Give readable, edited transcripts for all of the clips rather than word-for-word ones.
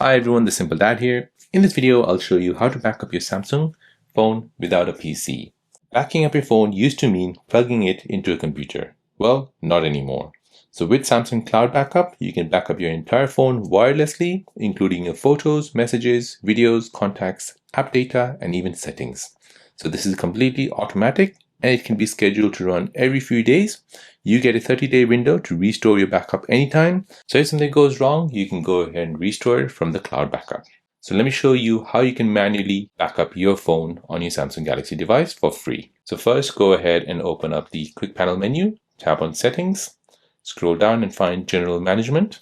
Hi everyone, the Simple Dad here. In this video, I'll show you how to back up your Samsung phone without a PC. Backing up your phone used to mean plugging it into a computer. Well, not anymore. So with Samsung Cloud Backup, you can back up your entire phone wirelessly, including your photos, messages, videos, contacts, app data, and even settings. So this is completely automatic and it can be scheduled to run every few days. You get a 30-day window to restore your backup anytime. So if something goes wrong, you can go ahead and restore it from the cloud backup. So let me show you how you can manually back up your phone on your Samsung Galaxy device for free. So first, go ahead and open up the quick panel menu, tap on Settings, scroll down and find General Management,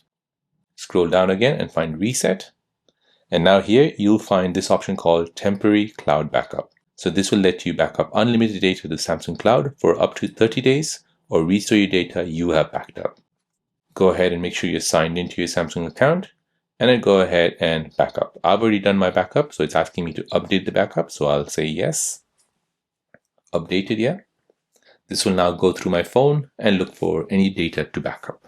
scroll down again and find Reset. And now here you'll find this option called Temporary Cloud Backup. So this will let you back up unlimited data to the Samsung Cloud for up to 30 days or restore your data you have backed up. Go ahead and make sure you're signed into your Samsung account and then go ahead and back up. I've already done my backup, so it's asking me to update the backup. So I'll say yes, updated, yeah. This will now go through my phone and look for any data to back up.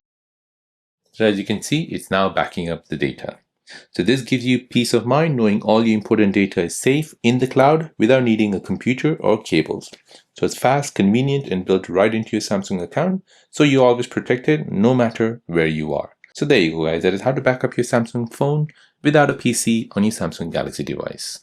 So as you can see, it's now backing up the data. So this gives you peace of mind knowing all your important data is safe in the cloud without needing a computer or cables. So it's fast, convenient, and built right into your Samsung account, so you're always protected no matter where you are. So there you go guys, that is how to back up your Samsung phone without a PC on your Samsung Galaxy device.